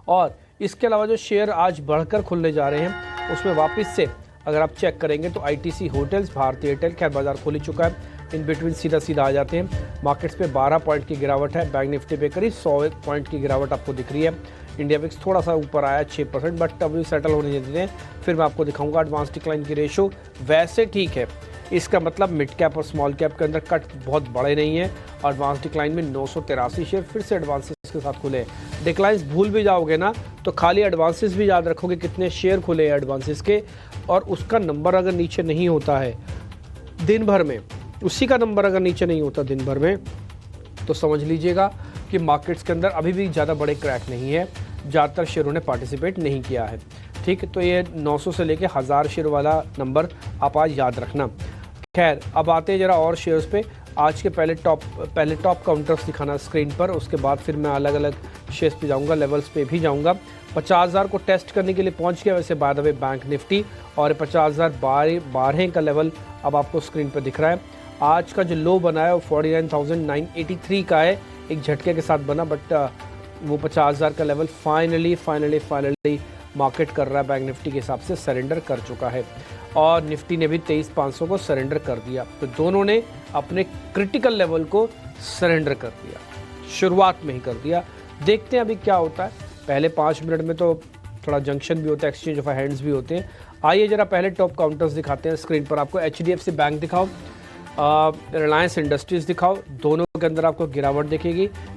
और इसके अलावा जो शेयर आज बढ़कर खुलने जा रहे हैं उसमें वापस से अगर आप चेक करेंगे तो आईटीसी होटल्स, भारती एयरटेल, खैर बाजार खुल ही चुका है, इन बिटवीन सीधा आ जाते हैं। मार्केट्स पे 12 पॉइंट की गिरावट है, बैंक निफ्टी पे करीब 100 पॉइंट की गिरावट आपको दिख रही है। इंडिया विक्स थोड़ा सा ऊपर आया 6%, बट अभी सेटल होने देते हैं, फिर मैं आपको दिखाऊंगा। एडवांस डिक्लाइन की रेशो वैसे ठीक है, इसका मतलब मिड कैप और स्मॉल कैप के अंदर कट बहुत बड़े नहीं है। एडवांस डिक्लाइन में 983 शेयर फिर से एडवांसेस के साथ खुले। डिक्लाइंस भूल भी जाओगे ना तो खाली एडवांसेस भी याद रखोगे कितने शेयर खुले हैं एडवांसेस के, और उसका नंबर अगर नीचे नहीं होता है दिन भर में, उसी का नंबर अगर नीचे नहीं होता दिन भर में, तो समझ लीजिएगा कि मार्केट्स के अंदर अभी भी ज़्यादा बड़े क्रैक नहीं है, ज़्यादातर शेयरों ने पार्टिसिपेट नहीं किया है। ठीक, तो ये 900 से लेके 1000 शेयर वाला नंबर आप आज याद रखना। खैर, अब आते हैं जरा और शेयर्स पे। आज के पहले टॉप काउंटर्स दिखाना स्क्रीन पर, उसके बाद फिर मैं अलग अलग शेयर्स पे जाऊंगा, लेवल्स पे भी जाऊंगा। 50,000 को टेस्ट करने के लिए पहुंच गया वैसे by the way bank Nifty, और 50,012 का लेवल अब आपको स्क्रीन पर दिख रहा है। आज का जो लो बना है वो 49,983 का है, एक झटके के साथ बना, बट वो 50,000 का लेवल फाइनली मार्केट कर रहा है, बैंक निफ्टी के हिसाब से सरेंडर कर चुका है, और निफ्टी ने भी 23,500 को सरेंडर कर दिया। तो दोनों ने अपने क्रिटिकल लेवल को सरेंडर कर दिया, शुरुआत में ही कर दिया। देखते हैं अभी क्या होता है। पहले 5 मिनट में तो थोड़ा जंक्शन भी होता है, एक्सचेंज ऑफ हैंड्स भी होते हैं। आइए जरा पहले टॉप काउंटर्स दिखाते हैं स्क्रीन पर आपको। HDFC बैंक दिखाओ, रिलायंस इंडस्ट्रीज़ दिखाओ, दोनों के अंदर आपको गिरावट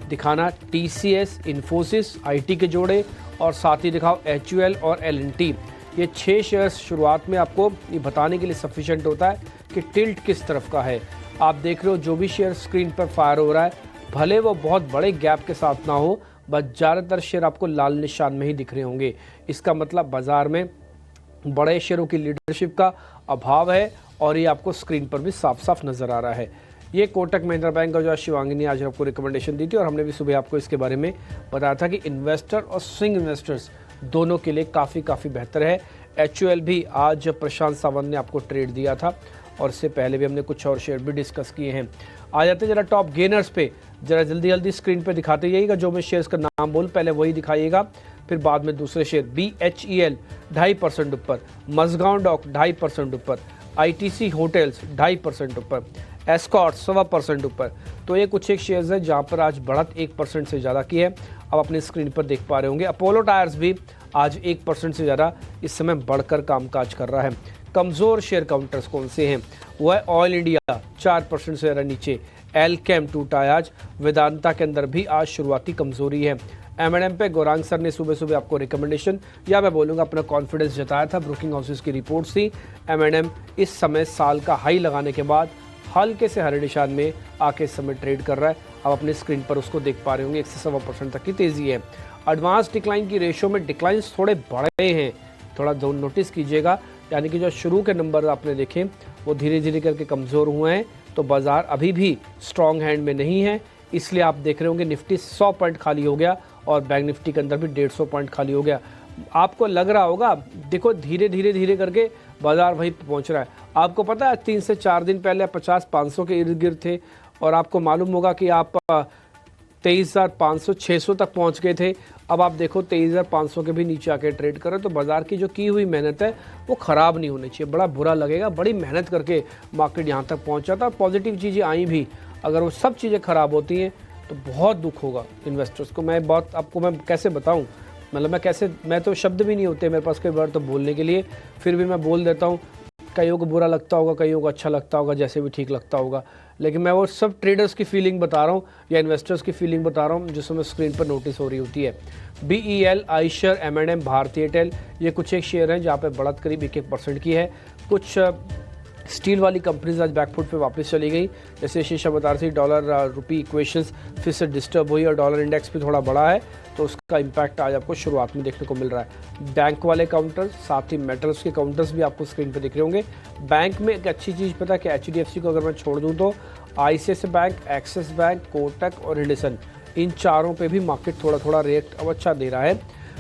दिखाना TCS, इन्फोसिस, IT के जोड़े, और साथ ही दिखाओ HUL और L&T। ये 6 शेयर्स शुरुआत में आपको ये बताने के लिए सफिशिएंट होता है कि टिल्ट किस तरफ का है। आप देख रहे हो जो भी शेयर स्क्रीन पर फायर हो रहा है, भले वो बहुत बड़े गैप के साथ ना हो, बट ज़्यादातर शेयर आपको लाल निशान में ही दिख रहे होंगे। इसका मतलब बाजार में बड़े शेयरों की लीडरशिप का अभाव है, और ये आपको स्क्रीन पर भी साफ साफ नज़र आ रहा है। ये कोटक महिंद्रा बैंक का जो शिवांगी ने आज आपको रिकमेंडेशन दी थी, और हमने भी सुबह आपको इसके बारे में बताया था कि इन्वेस्टर और स्विंग इन्वेस्टर्स दोनों के लिए काफ़ी बेहतर है। HUL भी आज प्रशांत सावंत ने आपको ट्रेड दिया था, और इससे पहले भी हमने कुछ और शेयर भी डिस्कस किए हैं। आ जाते जरा टॉप गेनर्स पे, जरा जल्दी स्क्रीन पे दिखाते जाइएगा। जो मैं शेयर्स का नाम बोल पहले वही दिखाइएगा, फिर बाद में दूसरे शेयर। BHEL 2.5% ऊपर, मजगांव डॉक 2.5% ऊपर, ITC होटल्स 2.5% ऊपर, एस्कॉर्ट 1.25% ऊपर। तो ये कुछ एक शेयर्स हैं जहाँ पर आज बढ़त 1% से ज़्यादा की है। अब अपने स्क्रीन पर देख पा रहे होंगे अपोलो टायर्स भी आज 1% से ज़्यादा इस समय बढ़कर कामकाज कर रहा है। कमज़ोर शेयर काउंटर्स कौन से हैं? वो है ऑयल इंडिया 4% से ज़्यादा नीचे, एलकेम टूटा है आज, वेदांता के अंदर भी आज शुरुआती कमज़ोरी है। M&M पे गौरांग सर ने सुबह आपको रिकमेंडेशन, या मैं बोलूँगा अपना कॉन्फिडेंस जताया था, ब्रोकिंग हाउसेस की रिपोर्ट थी। M&M इस समय साल का हाई लगाने के बाद हल्के से हरे निशान में आके इस समय ट्रेड कर रहा है। आप अपने स्क्रीन पर उसको देख पा रहे होंगे, 1 से 1.25% तक की तेज़ी है। एडवांस डिक्लाइन की रेशो में डिक्लाइंस थोड़े बड़े हैं, थोड़ा नोटिस कीजिएगा, यानी कि जो शुरू के नंबर आपने देखे वो धीरे करके कमज़ोर हुए हैं। तो बाज़ार अभी भी स्ट्रॉन्ग हैंड में नहीं है, इसलिए आप देख रहे होंगे निफ्टी 100 पॉइंट खाली हो गया, और बैंक निफ्टी के अंदर भी 150 पॉइंट खाली हो गया। आपको लग रहा होगा, देखो धीरे करके बाजार वहीं पहुंच रहा है। आपको पता है 3 से 4 दिन पहले 50-500 के इर्द गिर्द थे, और आपको मालूम होगा कि आप 23,500-600 तक पहुंच गए थे। अब आप देखो 23,500 के भी नीचे आके ट्रेड करो। तो बाजार की जो की हुई मेहनत है वो ख़राब नहीं होनी चाहिए, बड़ा बुरा लगेगा। बड़ी मेहनत करके मार्केट यहाँ तक पहुँचा था, पॉजिटिव चीज़ें आई भी, अगर वो सब चीज़ें ख़राब होती हैं तो बहुत दुख होगा इन्वेस्टर्स को। मैं कैसे बताऊं, मतलब मैं तो शब्द भी नहीं होते मेरे पास कई बार तो बोलने के लिए, फिर भी मैं बोल देता हूं। कईयों को बुरा लगता होगा, कईयों को अच्छा लगता होगा, जैसे भी ठीक लगता होगा, लेकिन मैं वो सब ट्रेडर्स की फीलिंग बता रहा हूं या इन्वेस्टर्स की फीलिंग बता रहा हूं जिस समय स्क्रीन पर नोटिस हो रही होती है। BEL, Eicher, M&M, Bharti Airtel, ये कुछ एक शेयर हैं जहाँ पे बढ़त करीब 1% की है। कुछ स्टील वाली कंपनीज आज बैकफुट पे वापस चली गई, जैसे शीशा बता रही थी डॉलर रुपी इक्वेशंस फिर से डिस्टर्ब हुई, और डॉलर इंडेक्स भी थोड़ा बढ़ा है, तो उसका इम्पैक्ट आज आपको शुरुआत में देखने को मिल रहा है। बैंक वाले काउंटर्स, साथ ही मेटल्स के काउंटर्स भी आपको स्क्रीन पर दिख रहे होंगे। बैंक में एक अच्छी चीज़ पता है कि HDFC को अगर मैं छोड़ दूँ तो ICICI bank, axis bank, Kotak और हिंडसन, इन चारों पे भी मार्केट थोड़ा रिएक्ट अब अच्छा दे रहा है।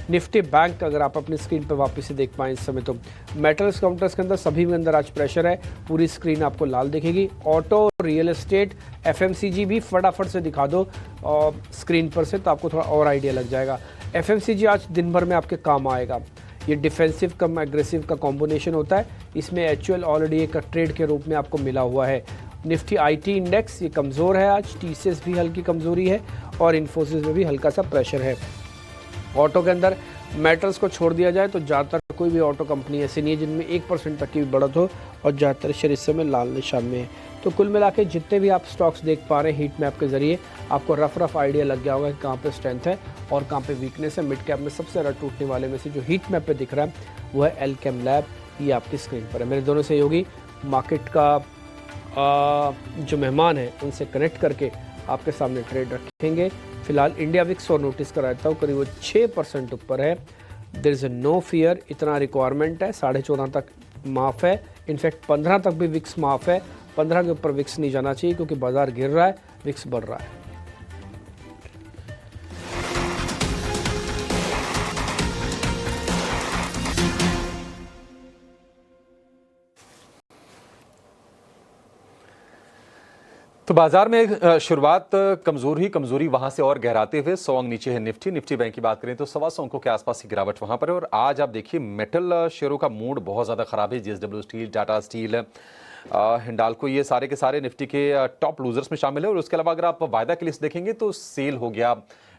निफ्टी बैंक अगर आप अपनी स्क्रीन पर वापस से देख पाएँ इस समय, तो मेटल्स काउंटर्स के अंदर सभी में अंदर आज प्रेशर है, पूरी स्क्रीन आपको लाल दिखेगी। ऑटो, रियल एस्टेट, FMCG भी फटाफट से दिखा दो स्क्रीन पर से, तो आपको थोड़ा और आइडिया लग जाएगा। एफएमसीजी आज दिन भर में आपके काम आएगा। ये डिफेंसिव कम एग्रेसिव का कॉम्बिनेशन होता है। इसमें एचयूएल ऑलरेडी एक ट्रेड के रूप में आपको मिला हुआ है। निफ्टी आईटी इंडेक्स ये कमज़ोर है आज, टीसीएस भी हल्की कमज़ोरी है और इन्फोसिस में भी हल्का सा प्रेशर है। ऑटो के अंदर मेटल्स को छोड़ दिया जाए तो ज़्यादातर कोई भी ऑटो कंपनी ऐसी नहीं है जिनमें 1% तक की भी बढ़त हो और ज़्यादातर शेयर इस समय लाल निशान में है। तो कुल मिला के जितने भी आप स्टॉक्स देख पा रहे हैं हीट मैप के जरिए, आपको रफ आइडिया लग गया होगा कि कहाँ पे स्ट्रेंथ है और कहाँ पे वीकनेस है। मिड कैप में सबसे ज़्यादा टूटने वाले में से जो हीट मैप पे दिख रहा है वो है एलकेम लैब। ये आपकी स्क्रीन पर है। मेरे दोनों सहयोगी मार्केट का जो मेहमान है उनसे कनेक्ट करके आपके सामने ट्रेड रखेंगे। फिलहाल इंडिया विक्स और नोटिस कराता हूँ करीब 6% ऊपर है। देयर इज़ नो फियर, इतना रिक्वायरमेंट है। 14.5 तक माफ़ है, इनफैक्ट 15 तक भी विक्स माफ़ है। 15 के ऊपर विक्स नहीं जाना चाहिए क्योंकि बाजार गिर रहा है, विक्स बढ़ रहा है। तो बाजार में शुरुआत कमजोरी वहां से और गहराते हुए 100 अंक नीचे है निफ्टी बैंक की बात करें तो 125 अंकों के आसपास की गिरावट वहां पर है। और आज आप देखिए मेटल शेयरों का मूड बहुत ज़्यादा खराब है। JSW steel, Tata steel, Hindalco, ये सारे के सारे निफ्टी के टॉप लूजर्स में शामिल है। और उसके अलावा अगर आप वायदा की लिस्ट देखेंगे तो सेल हो गया,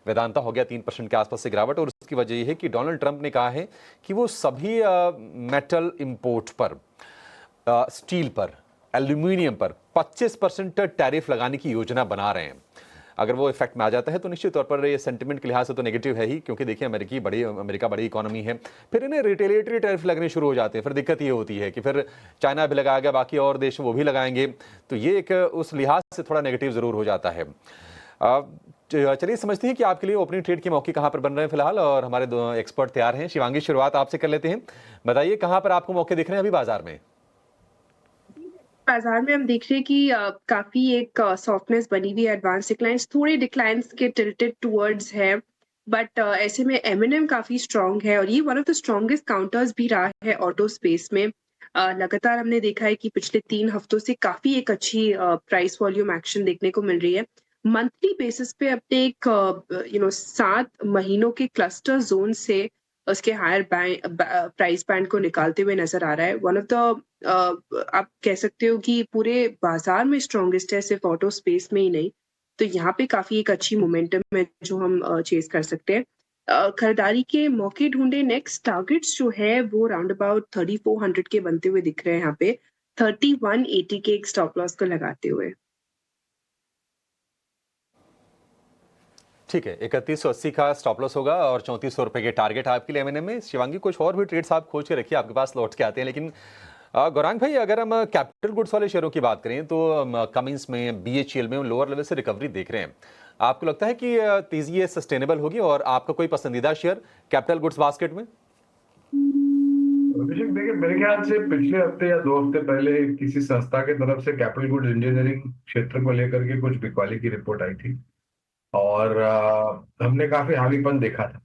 वेदांता हो गया 3% के आसपास से गिरावट। और उसकी वजह यह है कि डोनाल्ड ट्रंप ने कहा है कि वो सभी मेटल इंपोर्ट पर, स्टील पर, एल्यूमिनियम पर 25% टैरिफ लगाने की योजना बना रहे हैं। अगर वो इफेक्ट में आ जाता है तो निश्चित तौर पर ये सेंटिमेंट के लिहाज से तो नेगेटिव है ही, क्योंकि देखिए अमेरिका बड़ी इकोनॉमी है। फिर इन्हें रिटेलिएटरी टैरिफ लगने शुरू हो जाते हैं। फिर दिक्कत ये होती है कि फिर चाइना भी लगाया गया, बाकी और देश वो भी लगाएंगे, तो ये एक उस लिहाज से थोड़ा नेगेटिव जरूर हो जाता है। चलिए समझते हैं कि आपके लिए ओपनिंग ट्रेड के मौके कहां पर बन रहे हैं फिलहाल, और हमारे दो एक्सपर्ट तैयार हैं। शिवांगी, शुरुआत आपसे कर लेते हैं। बताइए कहां पर आपको मौके दिख रहे हैं अभी बाजार में? बाजार में हम देख रहे हैं कि काफी एक सॉफ्टनेस बनी हुई है। एडवांस डिक्लाइंस, थोड़े डिक्लाइंस के टिल्टेड टुवर्ड्स है, बट ऐसे में एमएनएम काफी स्ट्रांग है और ये one of the strongest counters भी रहा है ऑटो स्पेस में। लगातार हमने देखा है कि पिछले 3 हफ्तों से काफी एक अच्छी प्राइस वॉल्यूम एक्शन देखने को मिल रही है। मंथली बेसिस पे अपने एक 7 महीनों के क्लस्टर जोन से उसके हायर प्राइस बैंड को निकालते हुए नजर आ रहा है। वन ऑफ द आप कह सकते हो कि पूरे बाजार में स्ट्रॉन्गेस्ट है, सिर्फ ऑटो स्पेस में ही नहीं। तो यहाँ पे काफी एक अच्छी मोमेंटम है जो हम चेस कर सकते हैं। खरीदारी के मौके ढूंढे। नेक्स्ट टारगेट्स जो है वो राउंड अबाउट 3400 के बनते हुए दिख रहे हैं। यहाँ पे 3180 के एक स्टॉप लॉस को लगाते हुए। ठीक है, 3180 का स्टॉप लॉस होगा और 3400 रुपए के टारगेट आपके लिए एमएनएम में। शिवांगी, कुछ और भी ट्रेड्स आप खोज के रखिए, आपके पास लौट के आते हैं। लेकिन गौरांग भाई, अगर हम कैपिटल गुड्स वाले शेयरों की बात करें तो कमिंस में, बीएचईएल में लोअर लेवल से रिकवरी देख रहे हैं। आपको लगता है कि तेजी ये सस्टेनेबल होगी? और आपका कोई पसंदीदा शेयर कैपिटल गुड्स बास्केट में? अभिषेक, देखिए मेरे ख्याल से पिछले हफ्ते या 2 हफ्ते पहले किसी संस्था की तरफ से कैपिटल गुड्स इंजीनियरिंग क्षेत्र को लेकर के कुछ बिकवाली की रिपोर्ट आई थी और हमने काफी हावीपन देखा था।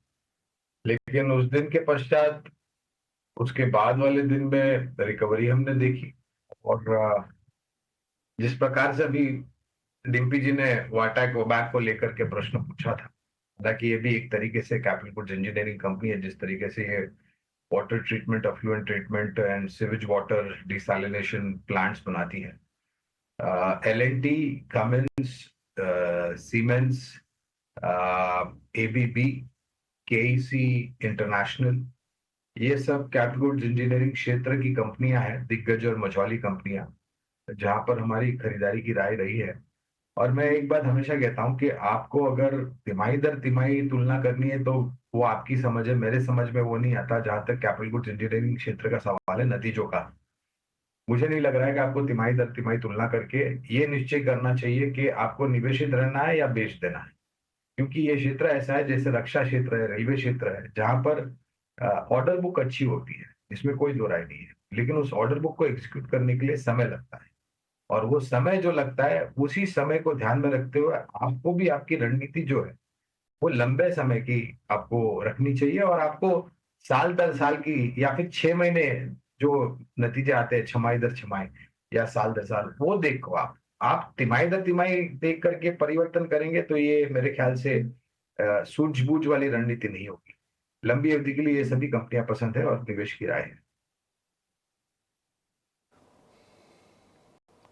लेकिन उस दिन के पश्चात, उसके बाद वाले दिन में रिकवरी हमने देखी। और जिस प्रकार से अभी डिम्पी जी ने वाटैक को लेकर के प्रश्न पूछा था, हालांकि ये भी एक तरीके से कैपिटल गुड्स इंजीनियरिंग कंपनी है। जिस तरीके से ये water treatment, affluent treatment and sewage water desalination plants बनाती है। L&T, Cummins, siemens, ABB, KEC international, ये सब कैपिटल गुड्स इंजीनियरिंग क्षेत्र की कंपनियां हैं, दिग्गज और मझौली कंपनियां, जहां पर हमारी खरीदारी की राय रही है। और मैं एक बात हमेशा कहता हूं कि आपको अगर तिमाही दर तिमाही तुलना करनी है तो वो आपकी समझ है, मेरे समझ में वो नहीं आता। जहां तक कैपिटल गुड्स इंजीनियरिंग क्षेत्र का सवाल है नतीजों का, मुझे नहीं लग रहा है कि आपको तिमाही दर तिमाही तुलना करके ये निश्चय करना चाहिए कि आपको निवेशित रहना है या बेच देना है। क्योंकि ये क्षेत्र ऐसा है जैसे रक्षा क्षेत्र है, रेलवे क्षेत्र है, जहां पर ऑर्डर बुक अच्छी होती है, इसमें कोई दो राय नहीं है। लेकिन उस ऑर्डर बुक को एग्जीक्यूट करने के लिए समय लगता है, और वो समय जो लगता है उसी समय को ध्यान में रखते हुए आपको भी आपकी रणनीति जो है वो लंबे समय की आपको रखनी चाहिए। और आपको साल दर साल की या फिर 6 महीने जो नतीजे आते हैं, छमाही दर छमाही या साल दर साल, वो देखो। आप तिमाही दर तिमाही देख करके परिवर्तन करेंगे तो ये मेरे ख्याल से सूझबूझ वाली रणनीति नहीं होगी। लंबी अवधि के लिए ये सभी कंपनियां पसंद है और निवेश की राय है।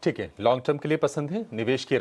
ठीक है, लॉन्ग टर्म के लिए पसंद है, निवेश की